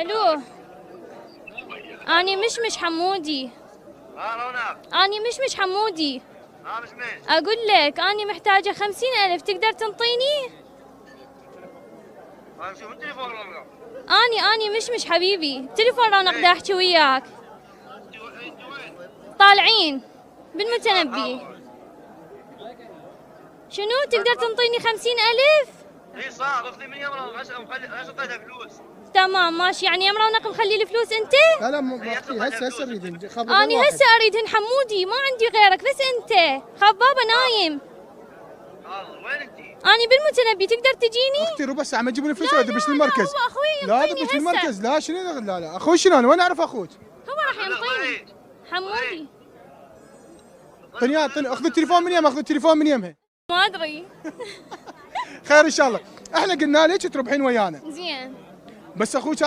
الو، اني مشمش حمودي. رونق. اني مشمش حمودي. مشمش. اقول لك اني محتاجه 50,000 تقدر تنطيني؟ شوف التليفون رونق. اني مشمش حبيبي، تليفون رونق دا احكي وياك. طالعين بالمتنبي. شنو تقدر تنطيني 50,000؟ اي صار اخذي من يوم رونق. ليش اعطيتها فلوس؟ تمام ماشي، يعني يا رونق مخلي الفلوس انت؟ لا لا مو هسه اريد اني هسه اريدهن حمودي، ما عندي غيرك بس انت. خاف بابا نايم. وين انت؟ اني بالمتنبي، تقدر تجيني؟ اختي ربع ساعه ما تجيبون فلوس لا ولا دبش المركز. هو اخوي لا ينطيني دبش هسه. المركز. لا شنو لا اخوي شنو انا وين اعرف اخوك؟ هو راح ينطيني حمودي. اعطني اخذ التليفون من يمها. اخذ التليفون من يمها. ما ادري. خير ان شاء الله. احنا قلنا لك تربحين ويانا زين بس اخوك